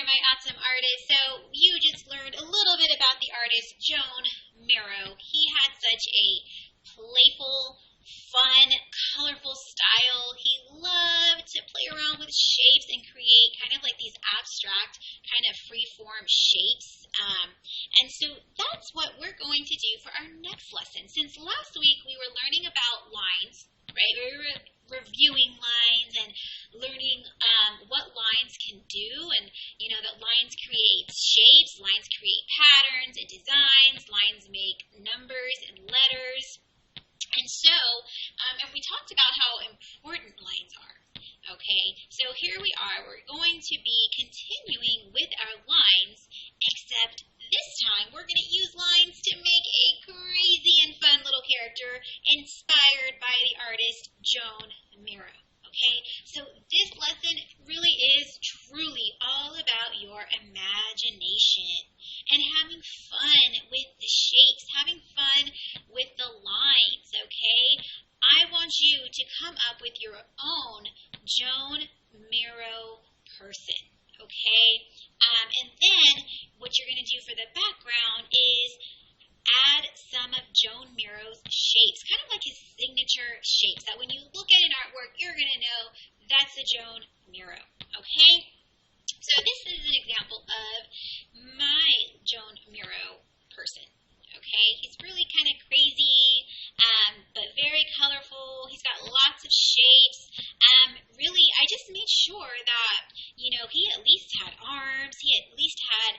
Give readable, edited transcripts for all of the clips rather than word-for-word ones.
my awesome artist. So you just learned a little bit about the artist Joan Miro. He had such a playful, fun, colorful style. He loved to play around with shapes and create kind of like these abstract, kind of free-form shapes. And so that's what we're going to do for our next lesson. Since last week we were learning about lines, right? We were reviewing lines and learning what lines can do, and that lines create shapes, lines create patterns and designs, lines make numbers and letters. And so, and we talked about how important lines are. Okay, so here we are. We're going to be continuing with our lines, except this time we're going to use lines to make a crazy and fun little character inspired by the artist Joan Miro. Okay, so this lesson really is truly all about your imagination and having fun with the shapes, having fun with the lines, okay? I want you to come up with your own Joan Miro person, okay? And then what you're going to do for the background is add some of Joan Miro's shapes, kind of like his signature shapes, that when you look at an artwork, you're going to know that's a Joan Miro, okay? So this is an example of my Joan Miro person, okay? He's really kind of crazy, but very colorful. He's got lots of shapes. Really, I just made sure that, he at least had arms, he at least had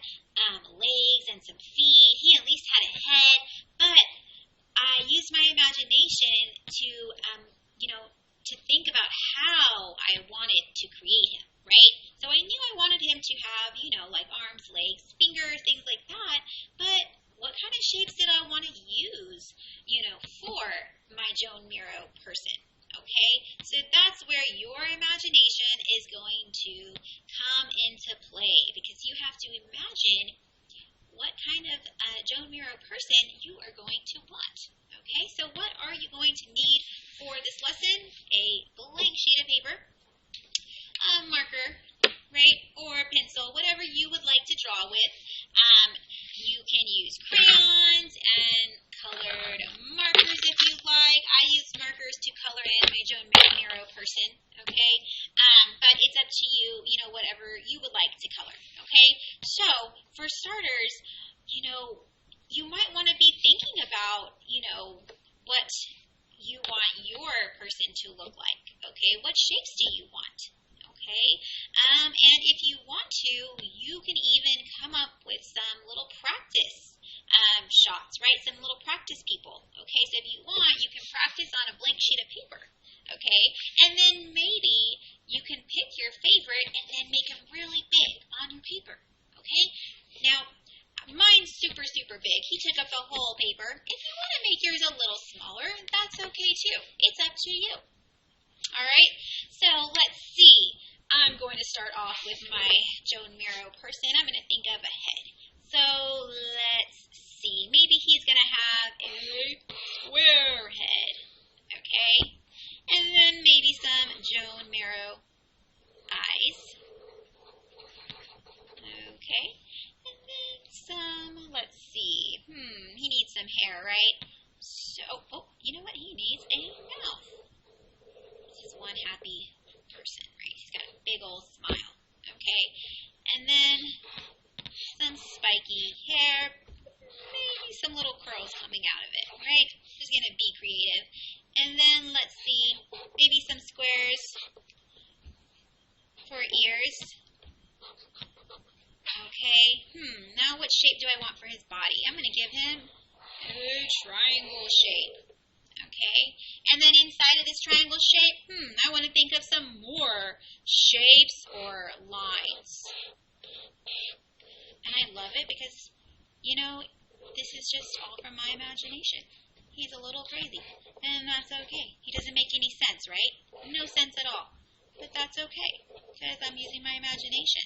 legs and some feet, he at least had a head, but I used my imagination to, to think about how I wanted to create him, right? So I knew I wanted him to have, like arms, legs, fingers, things like that, but what kind of shapes did I want to use, for my Joan Miro person? Okay, so that's where your imagination is going to come into play, because you have to imagine what kind of Joan Miro person you are going to want. Okay, so what are you going to need for this lesson? A blank sheet of paper, a marker, right, or a pencil, whatever you would like to draw with. You can use crayons and colored markers if you like. I use markers to color in my Joan Miro person, okay? But it's up to you, whatever you would like to color, okay? So, for starters, you might want to be thinking about, what you want your person to look like, okay? What shapes do you want? Okay, and if you want to, you can even come up with some little practice shots, right? Some little practice people. Okay, so if you want, you can practice on a blank sheet of paper. Okay, and then maybe you can pick your favorite and then make them really big on your paper. Okay, now mine's super, super big. He took up the whole paper. If you want to make yours a little smaller, that's okay too. It's up to you. All right, so let's see. I'm going to start off with my Joan Miro person. I'm going to think of a head. So let's see. Maybe he's going to have a square head. Okay, and then maybe some Joan Miro eyes. Okay, and then some, let's see. He needs some hair, right? So, you know what? He needs a mouth. This is one happy person, right? He's got a big old smile, okay? And then some spiky hair, maybe some little curls coming out of it, right? Just going to be creative. And then let's see, maybe some squares for ears. Okay, now what shape do I want for his body? I'm going to give him a triangle shape. Okay, and then inside of this triangle shape, I want to think of some more shapes or lines. And I love it because, this is just all from my imagination. He's a little crazy, and that's okay. He doesn't make any sense, right? No sense at all. But that's okay, because I'm using my imagination.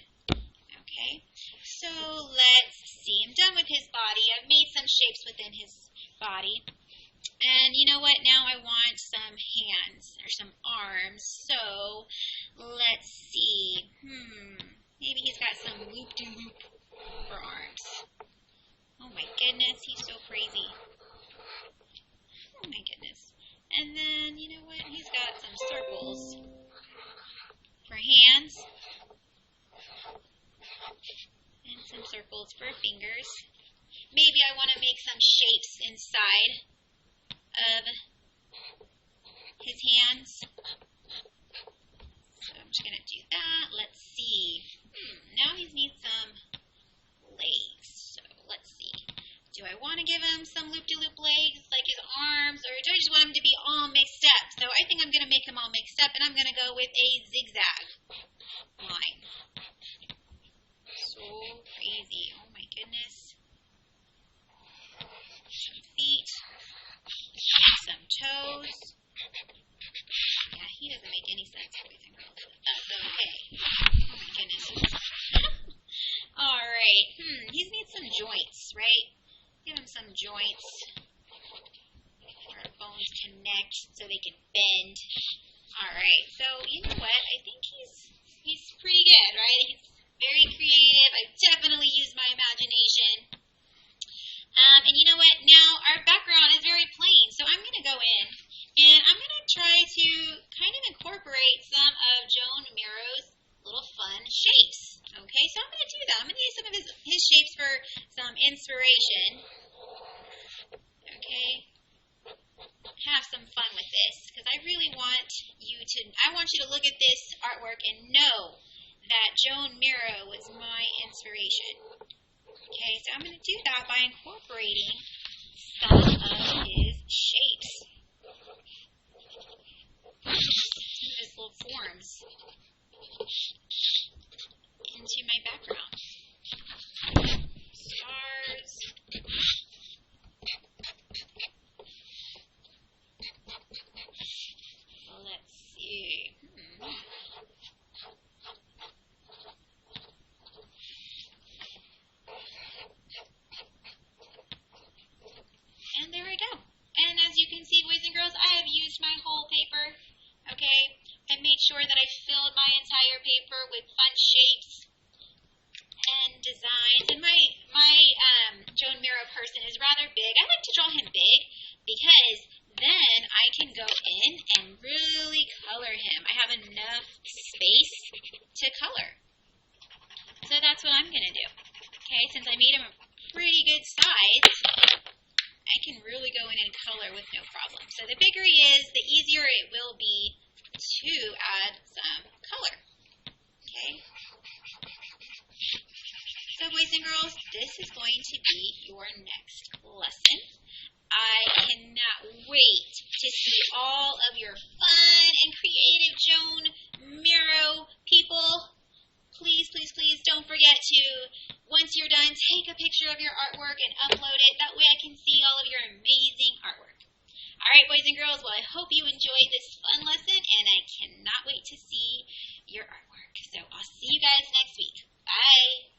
Okay, so let's see. I'm done with his body. I've made some shapes within his body. And you know what? Now I want some hands or some arms. So let's see. Maybe he's got some loop-de-loop for arms. Oh my goodness, he's so crazy. Oh my goodness. And then, you know what? He's got some circles for hands. And some circles for fingers. Maybe I want to make some shapes inside of his hands. So I'm just going to do that. Let's see. Now he needs some legs. So let's see. Do I want to give him some loop-de-loop legs like his arms, or do I just want him to be all mixed up? So I think I'm going to make him all mixed up, and I'm going to go with a zigzag line. So crazy. Oh my goodness. Some feet. Some toes. Yeah, he doesn't make any sense, boys and girls, but that's okay. Oh my goodness. Alright. He needs some joints, right? Give him some joints where bones connect so they can bend. Alright, so you know what? I think he's pretty good, right? He's very creative. I've definitely used my imagination. And you know what? Now our background is very plain, so I'm going to go in and I'm going to try to kind of incorporate some of Joan Miro's little fun shapes. Okay, so I'm going to do that. I'm going to use some of his shapes for some inspiration. Okay, have some fun with this because I really want you to look at this artwork and know that Joan Miro was my inspiration. Okay, so I'm going to do that by incorporating some of his shapes. Some of his little forms into my background. Stars. Well, let's see. And there we go. And as you can see, boys and girls, I have used my whole paper. Okay, I made sure that I filled my entire paper with fun shapes and designs. And my Joan Miro person is rather big. I like to draw him big because then I can go in and really color him. I have enough space to color. So that's what I'm going to do. Okay, since I made him a pretty good size, I can really go in and color with no problem. So the bigger he is, the easier it will be to add some color. Okay? So boys and girls, this is going to be your next lesson. I cannot wait to see all of your fun and creative Joan Miro people. Please, please, please don't forget to, once you're done, take a picture of your artwork and upload it. That way I can see all of your amazing artwork. All right, boys and girls, well, I hope you enjoyed this fun lesson, and I cannot wait to see your artwork. So I'll see you guys next week. Bye.